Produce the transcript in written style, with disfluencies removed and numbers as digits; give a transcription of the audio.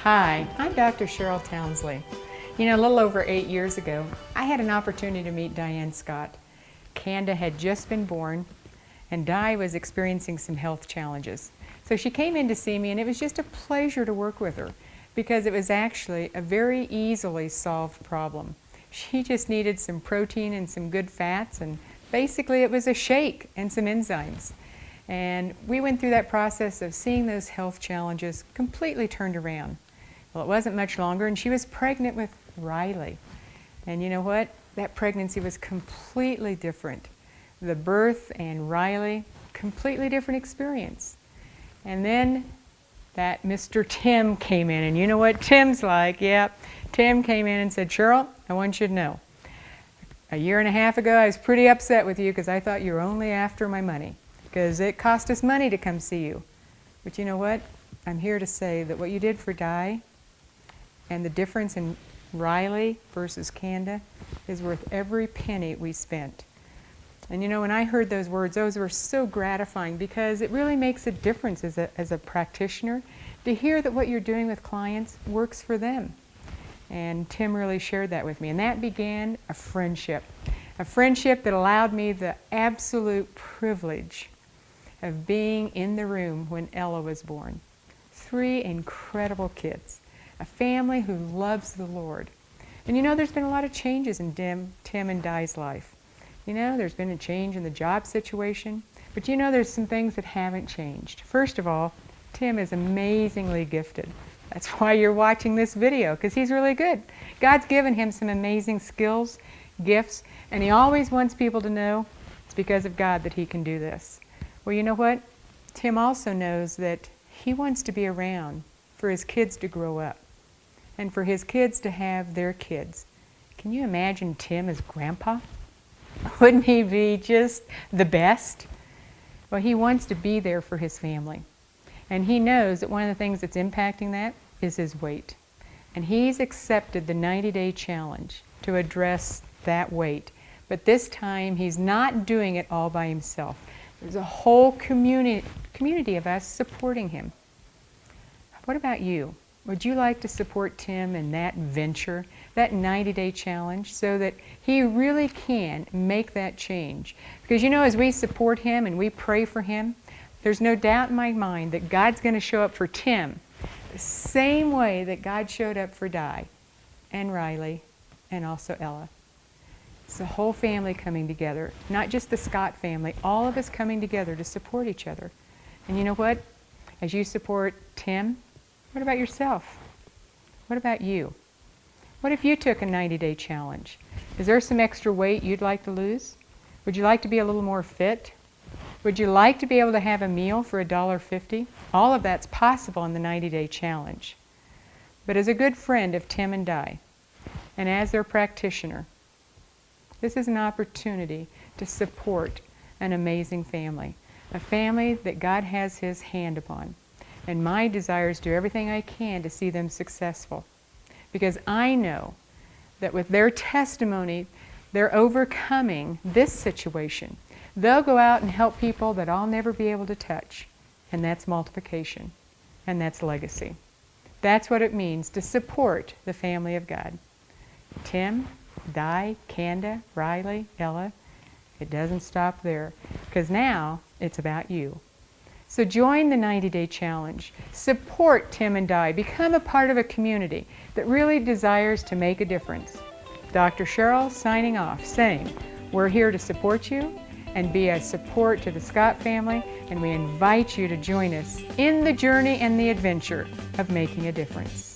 Hi, I'm Dr. Cheryl Townsley. You know, a little over 8 years ago, I had an opportunity to meet Diane Scott. Kanda had just been born, and Di was experiencing some health challenges. So she came in to see me, and it was just a pleasure to work with her because it was actually a very easily solved problem. She just needed some protein and some good fats, and basically it was a shake and some enzymes. And we went through that process of seeing those health challenges completely turned around. Well, it wasn't much longer, and she was pregnant with Riley. And you know what? That pregnancy was completely different. The birth and Riley, completely different experience. And then that Mr. Tim came in, and you know what Tim's like? Yep, Tim came in and said, Cheryl, I want you to know, a year and a half ago I was pretty upset with you because I thought you were only after my money, because it cost us money to come see you. But you know what? I'm here to say that what you did for Di and the difference in Riley versus Kanda is worth every penny we spent. And you know, when I heard those words, those were so gratifying because it really makes a difference as a practitioner to hear that what you're doing with clients works for them. And Tim really shared that with me. And that began a friendship that allowed me the absolute privilege of being in the room when Ella was born. 3 incredible kids, a family who loves the Lord. And you know, there's been a lot of changes in Tim and Di's life. You know, there's been a change in the job situation, but you know, there's some things that haven't changed. First of all, Tim is amazingly gifted. That's why you're watching this video, because he's really good. God's given him some amazing skills, gifts, and he always wants people to know it's because of God that he can do this. Well, you know what? Tim also knows that he wants to be around for his kids to grow up and for his kids to have their kids. Can you imagine Tim as grandpa? Wouldn't he be just the best? Well, he wants to be there for his family. And he knows that one of the things that's impacting that is his weight. And he's accepted the 90-day challenge to address that weight. But this time, he's not doing it all by himself. There's a whole community of us supporting him. What about you? Would you like to support Tim in that venture, that 90-day challenge, so that he really can make that change? Because you know, as we support him and we pray for him, there's no doubt in my mind that God's going to show up for Tim the same way that God showed up for Di and Riley and also Ella. It's the whole family coming together, not just the Scott family, all of us coming together to support each other. And you know what? As you support Tim, what about yourself? What about you? What if you took a 90-day challenge? Is there some extra weight you'd like to lose? Would you like to be a little more fit? Would you like to be able to have a meal for $1.50? All of that's possible in the 90-day challenge. But as a good friend of Tim and Di, and as their practitioner, this is an opportunity to support an amazing family, a family that God has his hand upon. And my desire is to do everything I can to see them successful. Because I know that with their testimony, they're overcoming this situation. They'll go out and help people that I'll never be able to touch. And that's multiplication. And that's legacy. That's what it means to support the family of God. Tim, Di, Kanda, Riley, Ella, it doesn't stop there. Because now it's about you. So join the 90-day challenge. Support Tim and Di. Become a part of a community that really desires to make a difference. Dr. Cheryl signing off, saying, we're here to support you and be a support to the Scott family, and we invite you to join us in the journey and the adventure of making a difference.